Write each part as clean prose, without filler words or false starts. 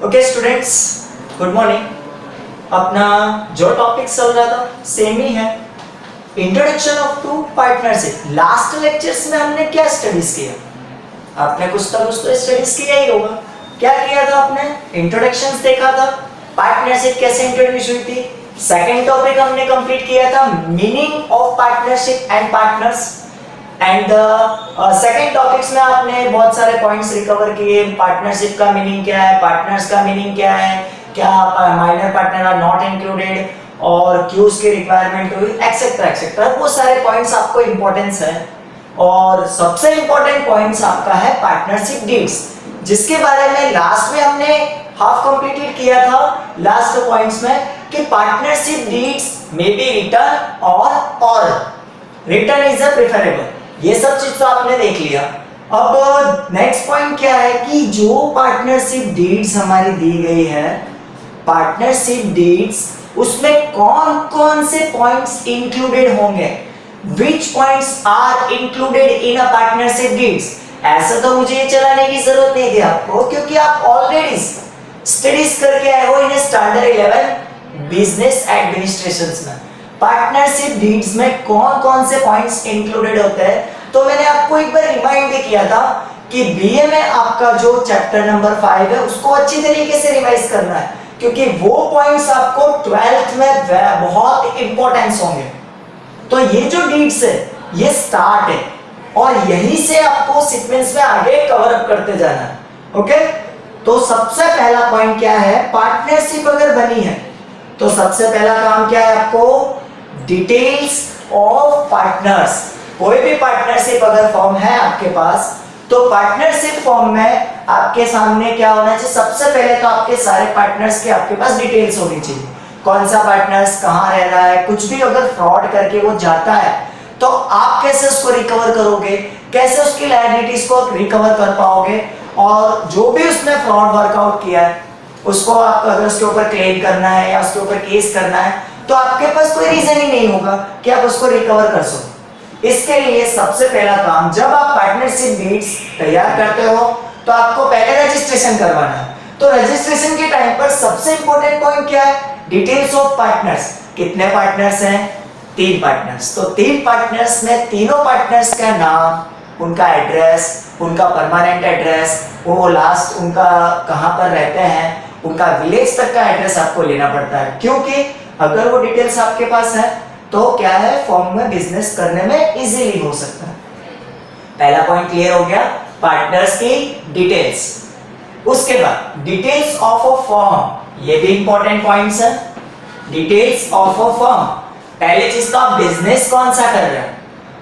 Okay students, good morning. अपना जो topic चल रहा था सेम ही है, introduction of to partnership. Last lectures में हमने क्या स्टडीज किया? आपने कुछ तो स्टडीज किया ही होगा। क्या किया था आपने? इंट्रोडक्शंस देखा था, पार्टनरशिप कैसे इंट्रोड्यूस हुई थी। सेकंड टॉपिक हमने कंप्लीट किया था meaning of partnership and partners. And second topics में आपने बहुत सारे पॉइंट्स रिकवर किए। पार्टनरशिप का मीनिंग क्या है, पार्टनर्स का मीनिंग क्या है, क्या minor partner are not included और क्यूज की रिक्वायरमेंट हुई, एक्सेट्रा एक्सेट्रा। वो सारे पॉइंट्स आपको इंपॉर्टेंस है। और सबसे इंपॉर्टेंट पॉइंट्स आपका है पार्टनरशिप डीड्स, जिसके बारे में लास्ट में हमने हाफ कंप्लीटेड किया था लास्ट पॉइंट्स में कि partnership deeds may be written और रिटन इज अ प्रेफरेबल। ये सब चीज तो आपने देख लिया। अब नेक्स्ट पॉइंट क्या है कि जो पार्टनरशिप डीड्स हमारी दी गई है, पार्टनरशिप डीड्स, उसमें कौन कौन से पॉइंट्स इंक्लूडेड होंगे, which points are included in a partnership deeds. ऐसा तो मुझे ये चलाने की जरूरत नहीं थी आपको, क्योंकि आप ऑलरेडी स्टडीज करके आए हो इन स्टैंडर्ड 11 बिजनेस एडमिनिस्ट्रेशंस में। पार्टनरशिप डीड्स में कौन कौन से पॉइंट्स इंक्लूडेड होते हैं, तो मैंने आपको एक बार रिमाइंड भी किया था कि बीए में आपका जो चैप्टर नंबर 5 है उसको अच्छी तरीके से रिवाइज करना है, क्योंकि वो पॉइंट्स आपको 12th में बहुत इंपॉर्टेंस होंगे। तो ये जो डीड्स है ये स्टार्ट है और यहीं से आपको सीक्वेंस में आगे कवर अप करते जाना है। ओके, तो सबसे पहला पॉइंट क्या है, पार्टनरशिप अगर बनी है तो सबसे पहला काम क्या है आपको, डिटेल्स ऑफ पार्टनर्स। कोई भी पार्टनरशिप अगर फॉर्म है आपके पास, तो पार्टनरशिप फॉर्म में आपके सामने क्या होना चाहिए, सबसे पहले तो आपके सारे पार्टनर्स के आपके पास डिटेल्स होनी चाहिए। कौन सा पार्टनर्स कहाँ रह रहा है, कुछ भी अगर फ्रॉड करके वो जाता है तो आप कैसे उसको रिकवर करोगे, कैसे उसकी लायबिलिटीज को रिकवर कर पाओगे, और जो भी उसने फ्रॉड वर्कआउट किया है उसको आप अगर उसके ऊपर क्लेम करना है या उसके ऊपर केस करना है, तो आपके पास कोई रीजन ही नहीं होगा कि आप उसको रिकवर कर सको। इसके लिए सबसे पहला काम, जब आप पार्टनरशिप डीड्स तैयार करते हो तो आपको पहले रजिस्ट्रेशन करवाना है। तो रजिस्ट्रेशन के टाइम पर सबसे इंपॉर्टेंट पॉइंट क्या है, डिटेल्स ऑफ पार्टनर्स। कितने पार्टनर्स हैं? 3 पार्टनर्स। तो 3 पार्टनर्स में तीनों पार्टनर्स का नाम, उनका एड्रेस, उनका परमानेंट एड्रेस, वो लास्ट उनका कहां पर रहते हैं, उनका विलेज तक का एड्रेस आपको लेना पड़ता है, क्योंकि अगर वो डिटेल्स आपके पास है तो क्या है, फॉर्म में बिजनेस करने में इजीली हो सकता है। पहला पॉइंट क्लियर हो गया, पार्टनर्स की डिटेल्स। उसके बाद डिटेल्स ऑफ अ फॉर्म, ये भी इंपॉर्टेंट पॉइंट्स है। डिटेल्स ऑफ अ फॉर्म, पहले चीज तो आप बिजनेस कौन सा कर रहे हो,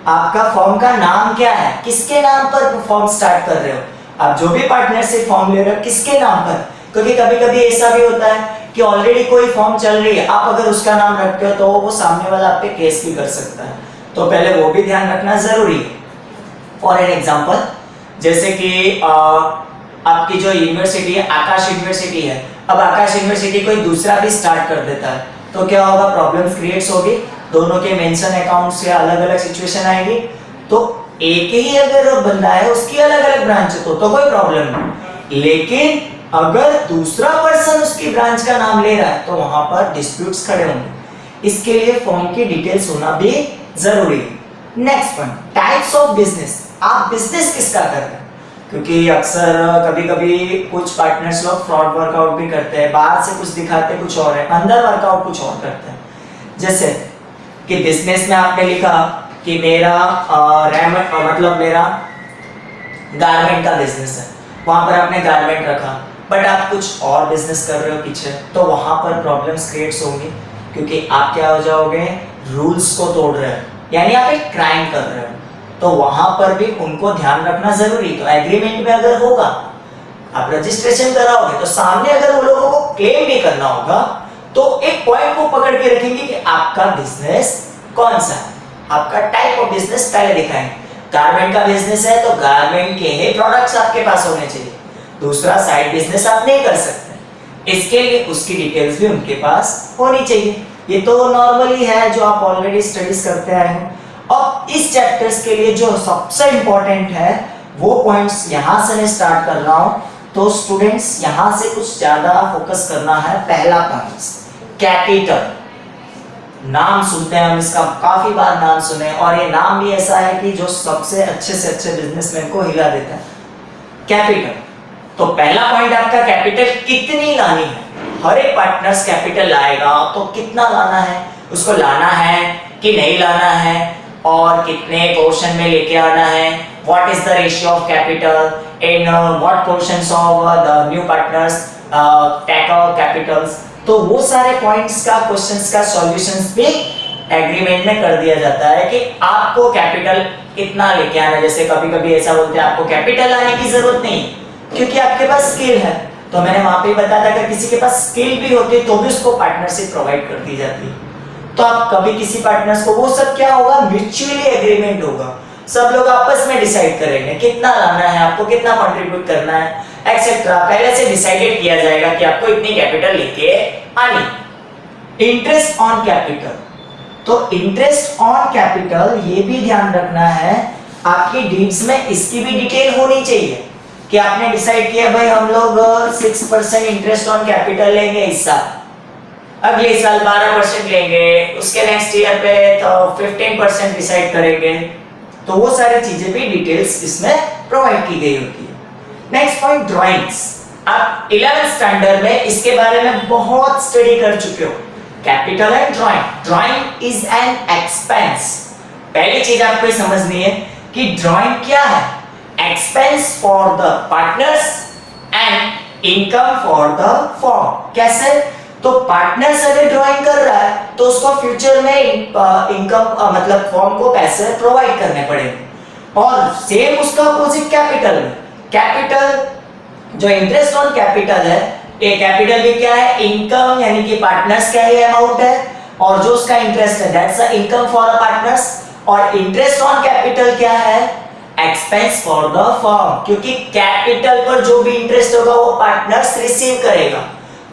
आपका फॉर्म का नाम क्या है, किसके नाम पर फॉर्म स्टार्ट कर रहे हो, आप जो भी पार्टनरशिप फॉर्म ले रहे हो किसके नाम पर। क्योंकि कभी कभी ऐसा भी होता है कि ऑलरेडी कोई फॉर्म चल रही है, आप अगर उसका नाम रखते हो तो वो सामने वाला आप पे केस भी कर सकता है, तो पहले वो भी ध्यान रखना जरूरी है। फॉर एन एग्जांपल, जैसे कि आपकी जो यूनिवर्सिटी है आकाश यूनिवर्सिटी है, अब आकाश यूनिवर्सिटी कोई दूसरा भी स्टार्ट कर देता है तो क्या होगा, प्रॉब्लम्स क्रिएट्स होगी, दोनों के मेंशन अकाउंट से अलग अलग सिचुएशन आएगी। तो एक ही अगर बंदा है उसकी अलग अलग ब्रांच है तो कोई प्रॉब्लम नहीं, लेकिन अगर दूसरा पर्सन उसकी ब्रांच का नाम ले रहा है तो वहां पर डिस्प्यूट्स खड़े होंगे। इसके लिए फॉर्म की डिटेल्स होना भी जरूरी है। Next point, types of business. आप बिजनेस किसका कर रहे हैं, क्योंकि अक्सर कभी कभी कुछ पार्टनर्स लोग फ्रॉड वर्कआउट भी करते हैं, बाहर से कुछ दिखाते कुछ और है, अंदर वर्कआउट कुछ और करते हैं। जैसे कि बिजनेस में आपने लिखा कि मेरा मतलब मेरा गारमेंट का बिजनेस है, वहां पर आपने गारमेंट रखा, बट आप कुछ और बिजनेस कर रहे हो पीछे, तो वहां पर प्रॉब्लम्स क्रिएट्स होंगी, क्योंकि आप क्या हो जाओगे, रूल्स को तोड़ रहे हो, यानी आप एक क्राइम कर रहे हो, तो वहां पर भी उनको ध्यान रखना जरूरी। तो एग्रीमेंट में अगर होगा, आप रजिस्ट्रेशन कराओगे तो सामने अगर वो लोगों को क्लेम भी करना होगा तो एक पॉइंट को पकड़ के रखेंगे कि आपका बिजनेस कौन सा है, आपका टाइप ऑफ बिजनेस पहले दिखाएंगे। गारमेंट का बिजनेस है तो गारमेंट के ही प्रोडक्ट्स आपके पास होने चाहिए, दूसरा साइड बिजनेस आप नहीं कर सकते, इसके लिए उसकी डिटेल्स भी उनके पास होनी चाहिए। ये तो नॉर्मली है जो आप ऑलरेडी स्टडीज करते आए हैं। अब इस चैप्टर्स के लिए जो सबसे इंपॉर्टेंट है वो पॉइंट्स यहां से मैं स्टार्ट कर रहा हूं, तो स्टूडेंट्स यहां से कुछ ज्यादा फोकस करना है। पहला पॉइंट कैपिटल, नाम सुनते हैं हम इसका, काफी बार नाम सुने, और ये नाम भी ऐसा है कि जो सबसे अच्छे से अच्छे बिजनेसमैन को हिला देता है, कैपिटल। तो पहला पॉइंट आपका कैपिटल कितनी लानी है। हर एक पार्टनर्स कैपिटल लाएगा, तो कितना लाना है, उसको लाना है कि नहीं लाना है, और कितने पोर्शन में लेके आना है, what is the ratio of capital in what portions of the new partners take our capitals. तो वो सारे पॉइंट्स का, क्वेश्चंस का सॉल्यूशंस भी एग्रीमेंट में कर दिया जाता है कि आपको कैपिटल कितना लेके आना है। जैसे कभी कभी ऐसा बोलते हैं आपको कैपिटल लाने की जरूरत नहीं क्योंकि आपके पास स्किल है, तो मैंने वहां पे बताया था अगर किसी के पास स्किल भी होती है तो भी उसको पार्टनरशिप प्रोवाइड कर दी जाती है। तो आप कभी किसी पार्टनर्स को, वो सब क्या होगा, म्यूचुअली एग्रीमेंट होगा, सब लोग आपस में डिसाइड करेंगे कितना लाना है, आपको कितना कंट्रीब्यूट करना है एक्सेट्रा, पहले से डिसाइडेड किया जाएगा कि आपको इतनी कैपिटल लेके आनी। इंटरेस्ट ऑन कैपिटल, तो इंटरेस्ट ऑन कैपिटल ये भी ध्यान रखना है आपकी डीड्स में, इसकी भी डिटेल होनी चाहिए कि आपने डिसाइड किया भाई हम लोग 6% इंटरेस्ट ऑन कैपिटल लेंगे इस साल, अगले साल 12% लेंगे, उसके नेक्स्ट ईयर पे तो 15% डिसाइड करेंगे। तो वो सारी चीजें भी डिटेल्स इसमें प्रोवाइड की गई होती है। Next point drawings. आप 11th स्टैंडर्ड में इसके बारे में बहुत स्टडी कर चुके हो, capital and drawing. Drawing is an expense. पहली चीज आपको समझनी है कि ड्राइंग क्या है, expense for the partners and income for the firm. कैसे, तो पार्टनर्स अगर ड्राइंग कर रहा है तो उसको फ्यूचर में इनकम मतलब फर्म को पैसे प्रोवाइड करने पड़ेंगे। और सेम उसका अपोजिट कैपिटल में, कैपिटल जो इंटरेस्ट ऑन कैपिटल है, ये कैपिटल भी क्या है, इनकम, यानी कि पार्टनर्स का ही अमाउंट है, और जो उसका इंटरेस्ट है that's the income for the partners. और इंटरेस्ट ऑन कैपिटल क्या है, एक्सपेंस फॉर द फर्म, क्योंकि कैपिटल पर जो भी इंटरेस्ट होगा वो पार्टनर्स रिसीव करेगा,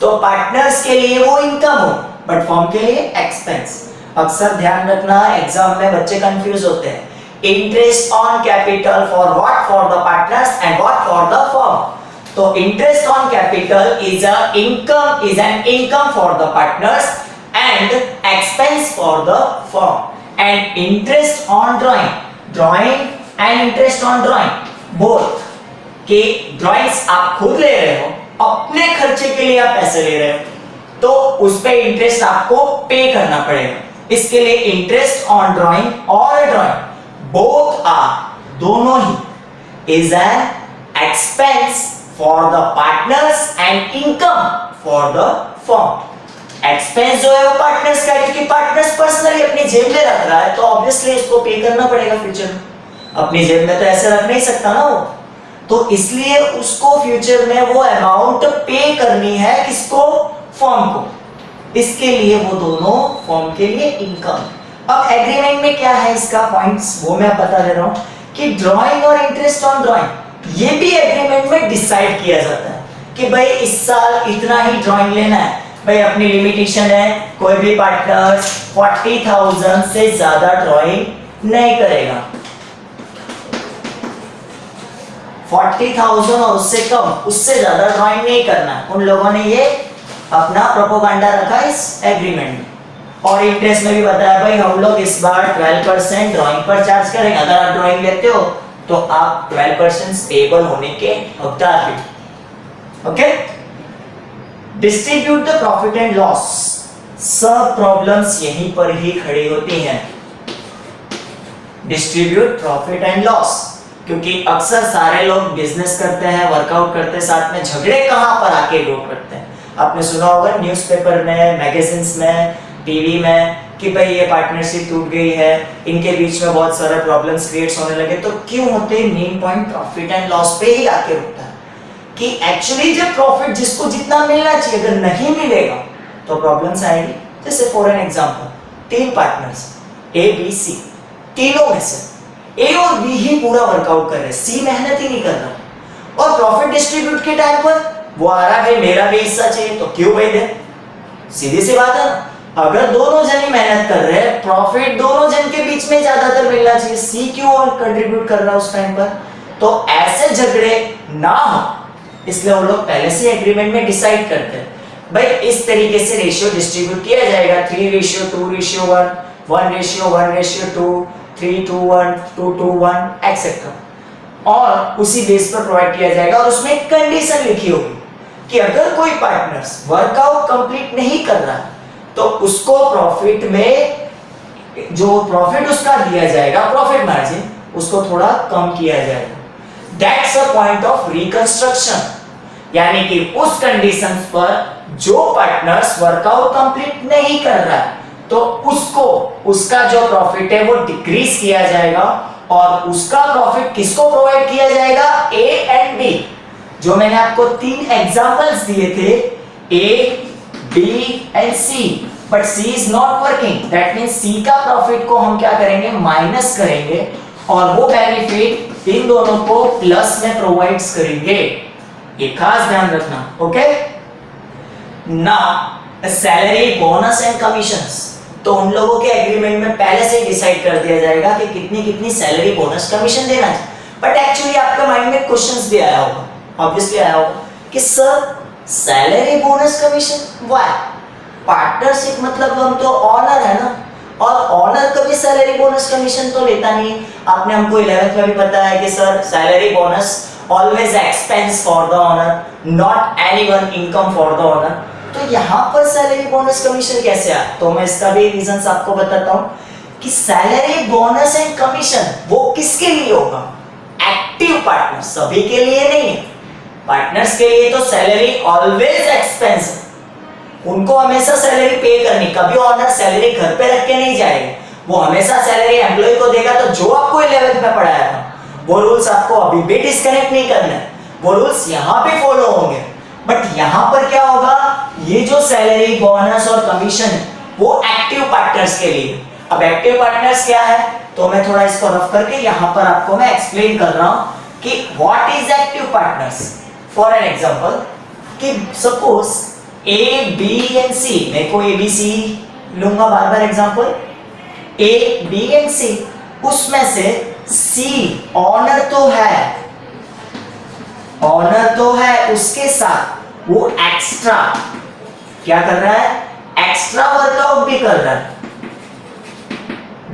तो पार्टनर्स के लिए वो इनकम हो बट फर्म के लिए एक्सपेंस। अक्सर ध्यान रखना एग्जाम में बच्चे कंफ्यूज होते हैं, interest on capital for what, for the partners and what for the firm. तो interest on capital is a income, is an income for the partners and expense for the firm. And interest on drawing, drawing and interest on drawing both, कि drawings आप खुद ले रहे हो, अपने खर्चे के लिए आप पैसे ले रहे हो, तो उस पे इंटरेस्ट आपको पे करना पड़ेगा। इसके लिए इंटरेस्ट ऑन ड्राइंग और ड्राइंग बोथ आर, दोनों he is an expense for the partners and income for the firm. Expense जो है वो पार्टनर्स का, क्योंकि पार्टनर्स पर्सनली अपनी जेब में रख रहा है तो ऑब्वियसली इसको पे करना पड़ेगा फ्यूचर में, अपनी जेब में तो ऐसे रख नहीं सकता ना वो, तो इसलिए उसको फ्यूचर में वो अमाउंट पे करनी है, किसको, फर्म को। इसके लिए वो दोनों फर्म के लिए इनकम। अब एग्रीमेंट में क्या है इसका पॉइंट्स, वो मैं बता दे रहा हूं कि ड्राइंग और इंटरेस्ट ऑन ड्राइंग ये भी एग्रीमेंट में डिसाइड किया जाता है कि भाई इस साल इतना ही ड्राइंग लेना है, भाई अपनी लिमिटेशन है, कोई भी पार्टनर 40,000 से ज्यादा ड्राइंग नहीं करेगा। 40,000 और उससे कम, उससे ज्यादा ड्राइंग नहीं करना। उन लोगों ने ये अपना प्रोपोगंडा रखा इस एग्रीमेंट में। और इंटरेस्ट में भी बताया भाई हम लोग इस बार 12% ड्राइंग पर चार्ज करेंगे, अगर आप ड्राइंग लेते हो तो आप 12% पेबल होने के हकदार भी। Okay, distribute the profit and loss. सब प्रॉब्लम्स यहीं पर ही खड़ी होती हैं, डिस्ट्रीब्यूट प्रॉफिट एंड लॉस, क्योंकि अक्सर सारे लोग बिजनेस करते हैं, वर्कआउट करते हैं, साथ में झगड़े कहां पर आके लोग करते हैं। आपने सुना होगा न्यूज़पेपर में, मैगजीन्स में, टीवी में कि भाई ये पार्टनरशिप टूट गई है, इनके बीच में बहुत सारे प्रॉब्लम्स क्रिएट्स होने लगे। तो क्यों होते हैं, main point profit and loss पे ही आके रुकता है कि एक्चुअली जो प्रॉफिट जिसको जितना मिलना चाहिए अगर नहीं मिलेगा तो प्रॉब्लम्स आएगी। जैसे for an example, 3 partners A B C, तीनों में से ए और बी ही पूरा वर्कआउट कर रहे हैं, सी मेहनत ही नहीं कर रहा, और प्रॉफिट डिस्ट्रीब्यूट के टाइम पर वो आ रहा है मेरा भी हिस्सा चाहिए, तो क्यों भाई दे, सीधी सी बात है ना। अगर दोनों जन ही मेहनत कर रहे हैं, प्रॉफिट दोनों जन के बीच में ज्यादातर मिलना चाहिए, सी क्यों और कंट्रीब्यूट कर रहा है उस टाइम पर। तो ऐसे झगड़े ना हो इसलिए वो लोग पहले से एग्रीमेंट में डिसाइड करते हैं भाई इस तरीके से रेशियो डिस्ट्रीब्यूट किया जाएगा 3:2:1, 1:1:2, 3:1, 2:1 एक्सेट्रा, और उसी बेस पर प्रोवाइड किया जाएगा। और उसमें एक कंडीशन लिखी होगी कि अगर कोई पार्टनर्स वर्कआउट कंप्लीट नहीं कर रहा तो उसको प्रॉफिट में जो प्रॉफिट उसका दिया जाएगा, प्रॉफिट मार्जिन, उसको थोड़ा कम किया जाएगा। That's a point of reconstruction, यानी कि उस कंडीशंस पर जो पार्टनर्स वर्कआउट कंप्लीट नहीं कर रहा है तो उसको उसका जो प्रॉफिट है वो डिक्रीज किया जाएगा, और उसका प्रॉफिट किसको प्रोवाइड किया जाएगा, ए एंड बी। जो मैंने आपको 3 एग्जांपल्स दिए थे, A, B and C, but C is not working, that means C का प्रॉफिट को हम क्या करेंगे, माइनस करेंगे, और वो बेनिफिट इन दोनों को प्लस में प्रोवाइड्स करेंगे। ये खास ध्यान रखना, okay. Now salary, bonus and commissions, तो उन लोगों के एग्रीमेंट में पहले से ही डिसाइड कर दिया जाएगा कि कितनी कितनी सैलरी, बोनस, कमीशन देना है। बट एक्चुअली आपके माइंड में क्वेश्चंस भी आया होगा, ऑब्वियसली आया होगा कि sir salary, bonus, commission why? Partnership मतलब हम तो ऑनर है ना, और ऑनर कभी सैलरी, बोनस, कमीशन तो लेता नहीं। आपने हमको 11th में भी बताया कि sir salary, bonus always expense for the owner, not anyone income for the owner. तो यहाँ पर सैलरी, बोनस, कमीशन कैसे आया? तो मैं इसका भी रीजंस आपको बताता हूँ कि सैलरी, बोनस एंड कमीशन वो किसके लिए होगा, एक्टिव पार्टनर, सभी के लिए नहीं है। पार्टनर्स के लिए तो सैलरी ऑलवेज एक्सपेंस, उनको हमेशा सैलरी पे करनी, कभी ऑनर सैलरी घर पे रख के नहीं जाएगा, वो हमेशा सैलरी एम्प्लॉय को देगा। तो जो आपको 11th में पढ़ाया था वो रूल्स आपको अभी भी डिस्कनेक्ट नहीं करना है, वो रूल्स यहाँ पे फॉलो होंगे। बट यहाँ पर क्या होगा, ये जो सैलरी, बोनस और कमीशन है वो एक्टिव पार्टनर्स के लिए। अब एक्टिव पार्टनर्स क्या है, तो मैं थोड़ा इसको रफ करके यहाँ पर आपको मैं एक्सप्लेन कर रहा हूँ कि what is active partners. For an example कि सपोज ए, बी एंड सी, मैं को ए बी सी लूंगा बार बार एग्जांपल, ए, बी एंड सी, उसमें से सी ऑनर तो है, ऑनर तो है, उसके साथ वो एक्स्ट्रा क्या कर रहा है, एक्स्ट्रा वर्कआउट भी कर रहा है।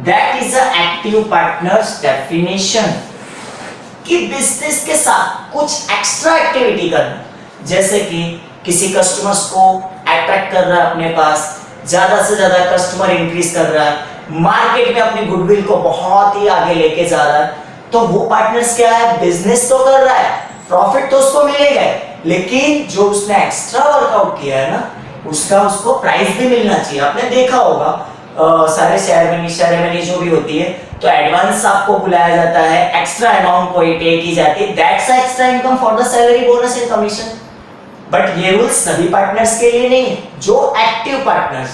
That is a active partners definition, कि बिजनेस के साथ कुछ एक्स्ट्रा एक्टिविटी करना, जैसे कि किसी कस्टमर्स को अट्रैक्ट कर रहा है अपने पास, ज्यादा से ज्यादा कस्टमर इंक्रीज कर रहा है, मार्केट में अपनी गुडविल को बहुत ही आगे लेके जा रहा है, तो वो पार्टनर्स क्या है, बिजनेस तो कर रहा है, प्रॉफिट तो उसको मिलेगा, लेकिन जो उसने एक्स्ट्रा वर्कआउट किया है ना, उसका उसको प्राइस भी मिलना चाहिए। आपने देखा होगा सारे सेरेमनी जो भी होती है तो एडवांस आपको बुलाया जाता है, एक्स्ट्रा अमाउंट कोई पे की जाती है, that's extra income for the salary, bonus and commission. But ये रूल्स सभी पार्टनर्स के लिए नहीं है, जो एक्टिव पार्टनर्स।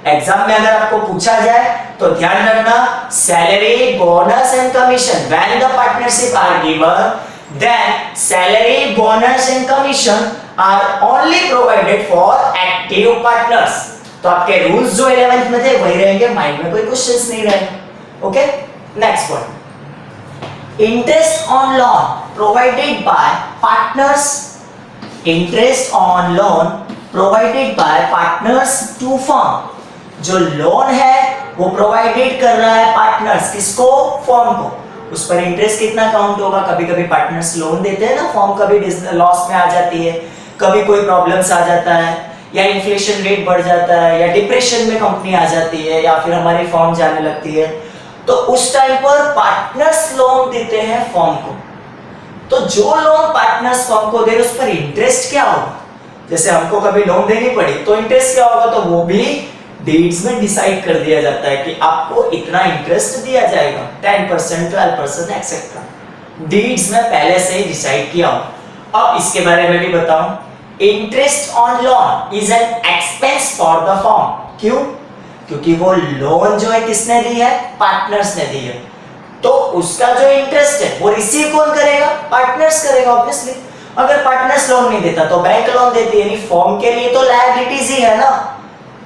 एग्जाम में अगर आपको पूछा जाए तो ध्यान रखना, salary, bonus and commission, when the partnership are given, then salary, bonus and commission are only provided for active partners। तो आपके रूल्स जो 11th में थे वही रहेंगे, माइंड में कोई क्वेश्चंस नहीं रहेंगे। Okay, next point, interest on loan provided by partners, interest on loan provided by partners to firm. जो लोन है वो प्रोवाइडेड कर रहा है पार्टनर्स, किसको, फर्म को। उस पर इंटरेस्ट कितना काउंट होगा, कभी कभी पार्टनर्स लोन देते हैं ना, फर्म कभी लॉस में आ जाती है, कभी कोई प्रॉब्लम्स आ जाता है, या इन्फ्लेशन रेट बढ़ जाता है, या डिप्रेशन में कंपनी आ जाती है, या फिर हमारी फर्म जाने लगती है, तो उस टाइम पर पार्टनर्स लोन देते हैं फर्म को। तो जो लोन पार्टनर्स फर्म को दे उस पर इंटरेस्ट क्या होगा, जैसे हमको कभी लोन देनी पड़ी तो इंटरेस्ट क्या होगा, तो वो भी डीड्स में डिसाइड कर दिया जाता है कि आपको इतना इंटरेस्ट दिया जाएगा, 10%, 12% एक्सेट्रा, डीड्स में पहले से ही डिसाइड किया हो। अब इसके बारे में भी बताऊं, interest on loan is an expense for the firm. क्यों? क्योंकि वो लोन जो है किसने दी है, पार्टनर्स ने दी है, तो उसका जो इंटरेस्ट है वो रिसीव कौन करेगा, पार्टनर्स करेगा ऑब्वियसली। अगर पार्टनर्स लोन नहीं देता तो बैंक लोन देती है, यानी फर्म के लिए तो लायबिलिटीज ही है ना।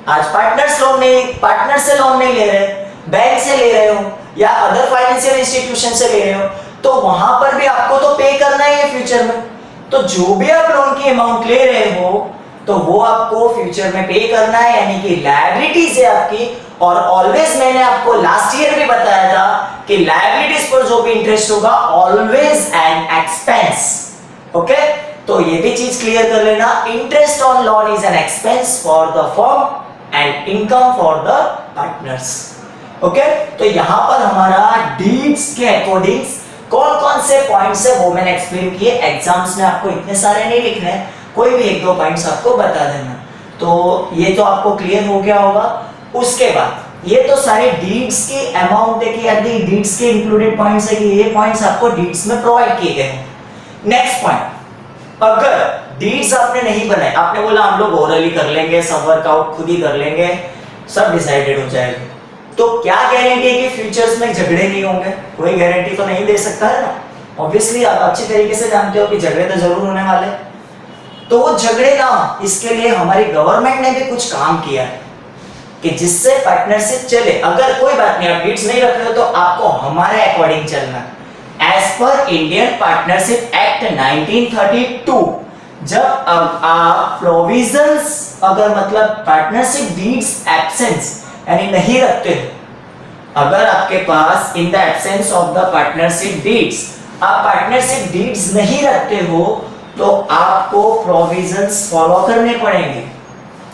आज पार्टनर्स लोन नहीं, पार्टनर से लोन नहीं ले रहे, बैंक से ले रहे हो या अदर फाइनेंशियल इंस्टीट्यूशन से ले रहे हो, तो वहां पर भी आपको तो पे करना ही है फ्यूचर में। तो जो भी आप लोन की अमाउंट ले रहे हो तो वो आपको फ्यूचर में पे करना है, यानी कि लायबिलिटीज है आपकी। और ऑलवेज मैंने आपको लास्ट ईयर भी बताया था कि लायबिलिटीज पर जो भी इंटरेस्ट होगा ऑलवेज एन एक्सपेंस। ओके, तो ये भी चीज क्लियर कर लेना, interest on loan is an expense for the firm and income for the partners. Okay, तो यहां पर हमारा डीड्स के अकॉर्डिंग कौन कौन से पॉइंट्स है वो मैंने एक्सप्लेन किए। एग्जाम्स में आपको इतने सारे नहीं लिखने हैं, कोई भी एक दो पॉइंट्स आपको बता देना। तो ये तो आपको क्लियर हो गया होगा। उसके बाद ये तो सारे डीड्स की अमाउंट है कि यदि डीड्स के इंक्लूडेड पॉइंट्स है कि ये पॉइंट्स आपको डीड्स में प्रोवाइड किए गए हैं। नेक्स्ट पॉइंट, अगर डीड्स आपने नहीं बनाए, आपने बोला हम लोग ओरली कर लेंगे, सब वर्कआउट खुद ही कर लेंगे, सब डिसाइडेड हो जाएगा, तो क्या गारंटी है कि फ्यूचर्स में झगड़े नहीं होंगे? कोई गारंटी तो नहीं दे सकता है ना। ऑब्वियसली आप अच्छी तरीके से जानते हो कि झगड़े तो जरूर होने वाले। तो वो झगड़े ना, इसके लिए हमारी गवर्नमेंट ने भी कुछ काम किया है कि जिससे पार्टनरशिप चले। अगर कोई बात नहीं, आप डीड्स नहीं रख रहे हो तो आपको हमारे अकॉर्डिंग चलना। As per Indian partnership act 1932, जब आप प्रोविजंस अगर मतलब पार्टनरशिप डीड्स एब्सेंस यानी नहीं रखते हो, अगर आपके पास in the absence of the partnership deeds आप पार्टनरशिप डीड्स नहीं रखते हो तो आपको प्रोविजंस फॉलो करने पड़ेंगे।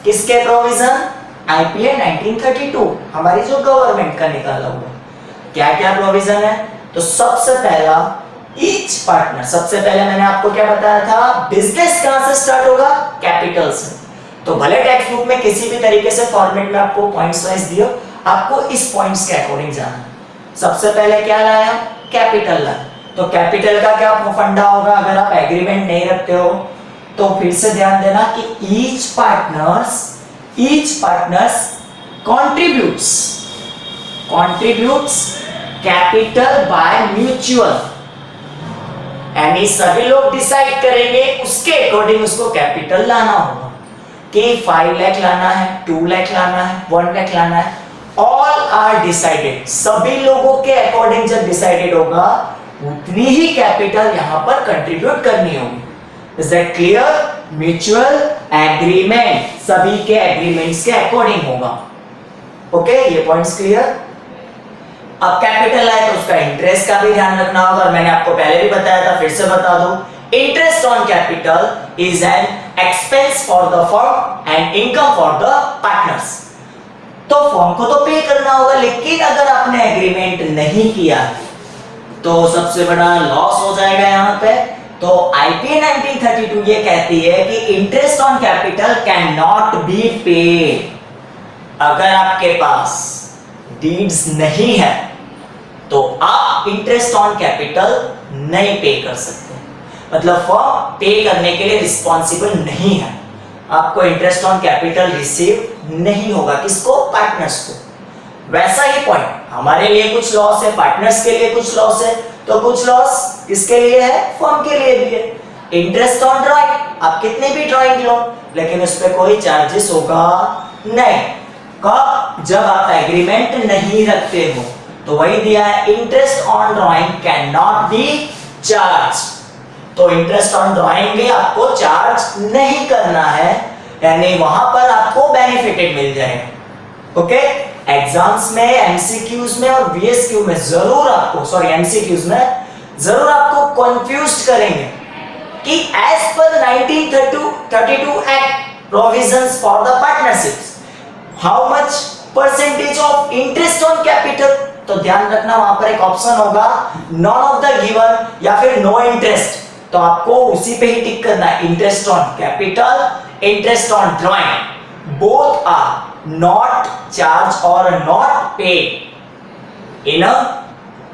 किसके प्रोविजन? आईपीए 1932, हमारी जो गवर्नमेंट का निकाला हुआ। क्या क्या प्रोविजन है? तो सबसे पहला ईच पार्टनर, सबसे पहले मैंने आपको क्या बताया था, बिजनेस कहां से स्टार्ट होगा? कैपिटल से। तो भले टेक्स्ट बुक में किसी भी तरीके से फॉर्मेट में आपको पॉइंट्स वाइज दियो, आपको इस पॉइंट्स के अकॉर्डिंग जाना। सबसे पहले क्या लाया? कैपिटल लाया। तो कैपिटल का क्या फंडा होगा? अगर आप एग्रीमेंट नहीं रखते हो तो फिर से ध्यान देना कि each partners contributes capital by mutual, यानी सभी लोग डिसाइड करेंगे, उसके अकॉर्डिंग उसको कैपिटल लाना होगा कि 5 लाख लाना है, 2 लाख लाना है, 1 लाख लाना है। ऑल आर डिसाइडेड, सभी लोगों के अकॉर्डिंग जब डिसाइडेड होगा उतनी ही कैपिटल यहां पर कंट्रीब्यूट करनी होगी। Is that clear? Mutual agreement, सभी के एग्रीमेंट्स के अकॉर्डिंग होगा। ओके, ये पॉइंट्स क्लियर। अब कैपिटल है तो उसका इंटरेस्ट का भी ध्यान रखना होगा, और मैंने आपको पहले भी बताया था, फिर से बता दूं, interest on capital is an expense for the firm and income for the partners. तो फर्म को तो पे करना होगा, लेकिन अगर आपने एग्रीमेंट नहीं किया तो सबसे बड़ा लॉस हो जाएगा यहां पे। तो आईपीए 1932 ये कहती है कि interest on capital can not be paid. अगर आपके पास डीड्स नहीं है तो आप इंटरेस्ट ऑन कैपिटल नहीं पे कर सकते, मतलब फर्म पे करने के लिए रिस्पॉन्सिबल नहीं है। आपको इंटरेस्ट ऑन कैपिटल रिसीव नहीं होगा, किसको? पार्टनर्स को। वैसा ही पॉइंट हमारे लिए कुछ लॉस है, पार्टनर्स के लिए कुछ लॉस है, तो कुछ लॉस किसके लिए है? फर्म के लिए भी है। इंटरेस्ट ऑन ड्राइंग, आप कितने भी ड्राइंग लो लेकिन उस पर कोई चार्जेस होगा नहीं। कब? जब आप एग्रीमेंट नहीं रखते हो। तो वही दिया है, interest on drawing can not B charge. तो इंटरेस्ट ऑन ड्राइंग भी आपको चार्ज नहीं करना है, यानी वहां पर आपको बेनिफिटेड मिल जाएगा। ओके, एग्जाम्स में, एमसीक्यूज में और वीएसक्यू में जरूर आपको, एमसीक्यूज में जरूर आपको कंफ्यूज करेंगे कि as per 1932 act provisions for the partnerships how much percentage of interest on capital. तो ध्यान रखना वहां पर एक ऑप्शन होगा नॉन ऑफ द गिवन या फिर नो इंटरेस्ट, तो आपको उसी पे ही टिक करना है। Interest on capital, interest on drawing, both are not charged or not paid in a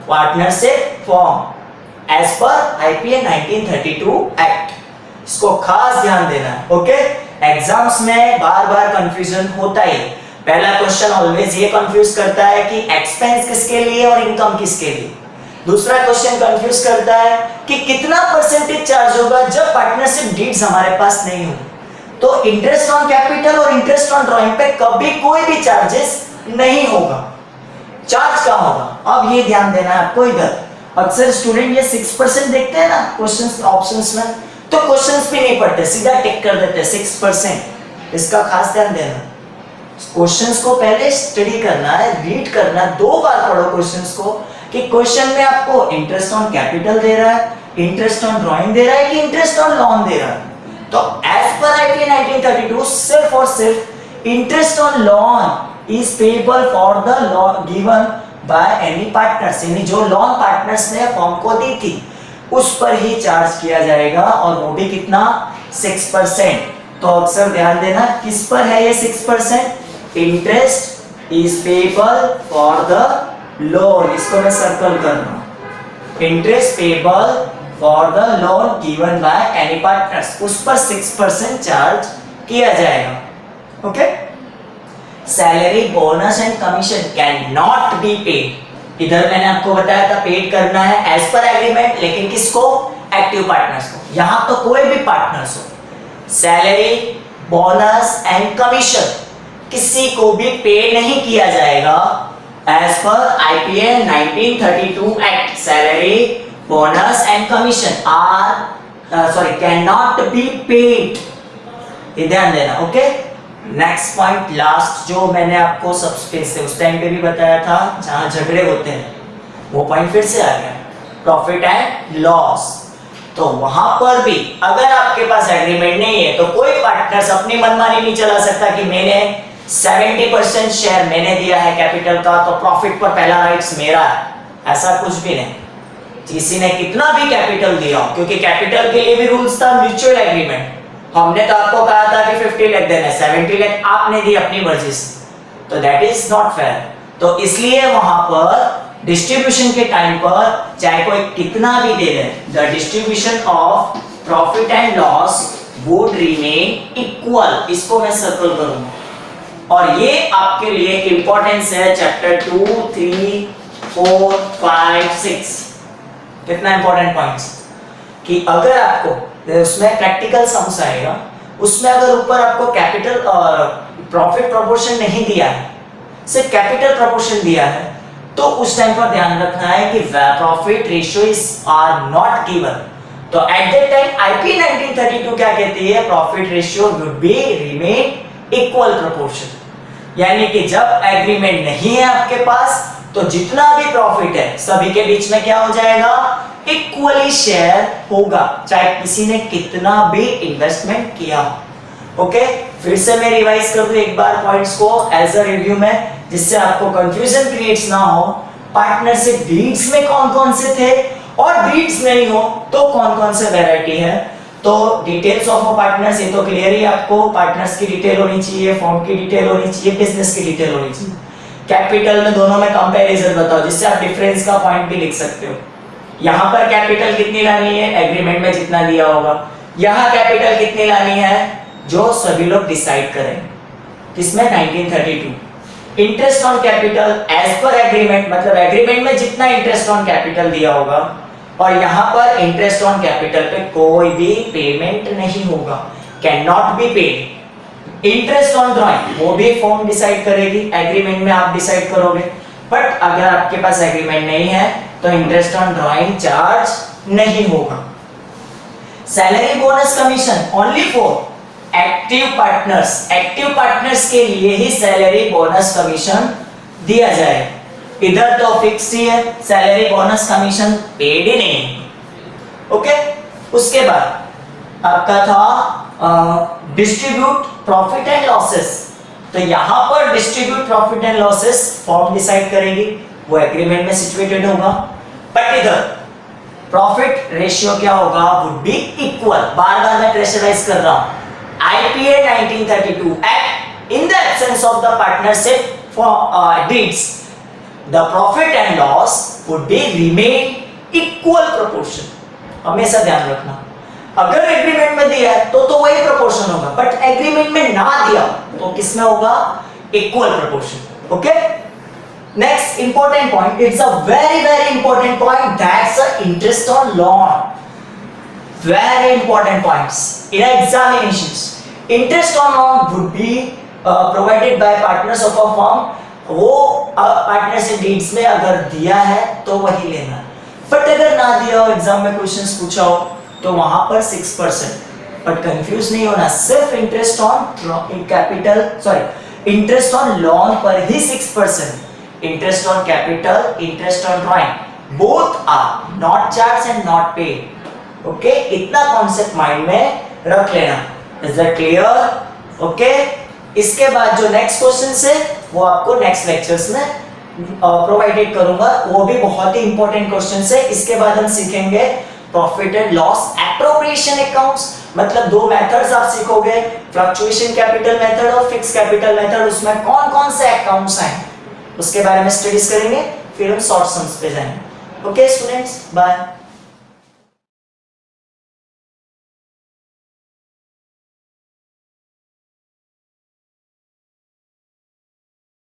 partnership form as per IPA 1932 Act। इसको खास ध्यान देना है। ओके, एग्जाम्स में बार बार कंफ्यूजन होता है। पहला क्वेश्चन ऑलवेज ये कंफ्यूज करता है कि एक्सपेंस किसके लिए और इनकम किसके लिए। दूसरा क्वेश्चन कंफ्यूज करता है कि कितना परसेंटेज चार्ज होगा जब पार्टनरशिप डीड्स हमारे पास नहीं होगी। तो इंटरेस्ट ऑन कैपिटल और इंटरेस्ट ऑन ड्राइंग पे कभी कोई भी चार्जेस नहीं होगा। चार्ज कहां होगा? अब ये ध्यान देना है आपको। इधर अक्सर स्टूडेंट ये 6% देखते हैं ना क्वेश्चंस ऑप्शंस में, तो क्वेश्चंस भी नहीं पढ़ते, सीधा टिक कर देते 6%। इसका खास ध्यान देना, क्वेश्चंस को पहले स्टडी करना है, रीड करना, 2 बार पढ़ो क्वेश्चंस को कि क्वेश्चन में आपको इंटरेस्ट ऑन कैपिटल दे रहा है, इंटरेस्ट ऑन ड्राइंग दे रहा है कि इंटरेस्ट ऑन लोन दे रहा है। तो एज पर आईपीए 1932 सिर्फ और सिर्फ interest on loan is payable for the loan given by any partners, यानी जो लोन पार्टनर्स ने फर्म को दी थी उस पर ही चार्ज किया जाएगा, और वो भी कितना, 6%। तो अक्सर ध्यान देना किस पर है ये 6%, interest is payable for the loan, इसको मैं सर्कल कर रहा हूं, interest payable for the loan given by any partners, उस पर 6% चार्ज किया जाएगा। Okay, salary, bonus and commission can not be paid, इधर मैंने आपको बताया था पेड करना है एज पर एग्रीमेंट, लेकिन किसको, एक्टिव पार्टनर्स को। यहां तो कोई भी पार्टनर्स हो, सैलरी, बोनस एंड कमीशन किसी को भी पे नहीं किया जाएगा as per IPA 1932 act. Salary, bonus and commission are can not be paid, ये ध्यान देना। ओके, नेक्स्ट पॉइंट, लास्ट, जो मैंने आपको सबसे उस टाइम पे भी बताया था जहां झगड़े होते हैं, वो पॉइंट फिर से आ गया, प्रॉफिट एंड लॉस। तो वहां पर भी अगर आपके पास एग्रीमेंट नहीं है तो कोई पार्टनर्स अपनी मनमानी नहीं चला सकता कि मैंने 70% शेयर मैंने दिया है कैपिटल का, तो प्रॉफिट पर पहला राइट्स मेरा है, ऐसा कुछ भी नहीं। किसी ने कितना भी कैपिटल दिया, क्योंकि कैपिटल के लिए भी रूल्स था, म्यूचुअल एग्रीमेंट। हमने तो आपको कहा था कि 50 लाख देना है, 70 लाख आपने दी अपनी मर्जी से, तो दैट इज नॉट फेयर। तो इसलिए वहां पर डिस्ट्रीब्यूशन के टाइम पर चाहे कोई कितना भी दे दे, the distribution of profit and loss would remain equal, इसको मैं सर्कल करूंगा। और ये आपके लिए इंपॉर्टेंस है चैप्टर 2, 3, 4, 5, 6, कितना इंपॉर्टेंट पॉइंट्स कि अगर आपको उसमें प्रैक्टिकल सम्स आएगा, उसमें अगर ऊपर आपको कैपिटल और प्रॉफिट प्रोपोर्शन नहीं दिया है, सिर्फ कैपिटल प्रोपोर्शन दिया है, तो उस टाइम पर ध्यान रखना है कि profit ratios are not given. तो एट दैट टाइम आईपीए 1932 क्या कहती है, profit ratio would be remain equal proportion, यानी कि जब एग्रीमेंट नहीं है आपके पास तो जितना भी प्रॉफिट है सभी के बीच में क्या हो जाएगा, इक्वली शेयर होगा, चाहे किसी ने कितना भी इन्वेस्टमेंट किया हो। ओके, फिर से मैं रिवाइज कर दूं एक बार पॉइंट्स को एज अ रिव्यू में, जिससे आपको कंफ्यूजन क्रिएट्स ना हो। पार्टनरशिप डीड्स में कौन कौन से थे और डीड्स नहीं हो तो कौन कौन से वैरायटी है। तो डिटेल्स ऑफ अ पार्टनर्स, ये तो क्लियर ही आपको, पार्टनर्स की डिटेल होनी चाहिए, फर्म की डिटेल होनी चाहिए, बिजनेस की डिटेल होनी चाहिए। कैपिटल में दोनों में कंपैरिजन बताओ, जिससे आप डिफरेंस का पॉइंट भी लिख सकते हो। यहाँ पर कैपिटल कितनी लानी है, एग्रीमेंट में जितना दिया होगा। यहाँ कैपिटल कितनी लानी है, जो सभी लोग डिसाइड करें, किसमें, 1932। Interest on capital as per agreement, मतलब एग्रीमेंट में जितना इंटरेस्ट ऑन कैपिटल दिया होगा, और यहाँ पर इंटरेस्ट ऑन कैपिटल पे कोई भी पेमेंट नहीं होगा, can not be paid. Interest on drawing वो भी फर्म डिसाइड करेगी, एग्रीमेंट में आप डिसाइड करोगे, बट अगर आपके पास एग्रीमेंट नहीं है तो इंटरेस्ट ऑन ड्राइंग चार्ज नहीं होगा। Salary, bonus, commission only for active partners, active partners के लिए ही सैलरी, बोनस, कमीशन दिया जाए। इधर तो फिक्स ही है, सैलरी, बोनस, कमीशन पेड ही नहीं। ओके, उसके बाद आपका था डिस्ट्रीब्यूट प्रॉफिट एंड लॉसेस। तो यहां पर distribute profit and losses firm decide करेगी, वो एग्रीमेंट में सिचुएटेड होगा, बट इधर प्रॉफिट रेशियो क्या होगा, वुड बी इक्वल। बार बार मैं प्रेशराइज कर रहा हूं, IPA 1932 act, in the absence of the partnership for deeds, the profit and loss would be remain equal proportion. हमेशा ध्यान रखना, अगर एग्रीमेंट में दिया है तो वही प्रोपोर्शन होगा, बट एग्रीमेंट में ना दिया तो किसमें होगा, equal proportion. Okay, next important point, it's a very important point, that's a interest on loan. Very important points in examinations. Interest on loan would be provided by partners of a firm. वो partnership deeds में अगर दिया है तो वही लेना, but अगर ना दिया हो, एग्जाम में क्वेश्चंस पूछा हो, तो वहां पर 6%। बट कंफ्यूज नहीं होना, सिर्फ interest on capital, sorry interest on loan पर ही 6%। Interest on capital, interest on drawing, both are not charge and not paid. Okay, इतना कॉन्सेप्ट माइंड में रख लेना। Is that clear? ओके, इसके बाद जो नेक्स्ट क्वेश्चन है वो आपको नेक्स्ट लेक्चर्स में प्रोवाइडेड करूंगा, वो भी बहुत ही इंपॉर्टेंट क्वेश्चन है। इसके बाद हम सीखेंगे profit and loss appropriation accounts, मतलब दो मेथड्स आप सीखोगे, फ्लक्चुएशन कैपिटल मेथड और फिक्स कैपिटल मेथड। उसमें कौन कौन से अकाउंट्स हैं उसके बारे में स्टडीज करेंगे, फिर हम शॉर्ट सम्स पे जाएंगे। Okay students, bye.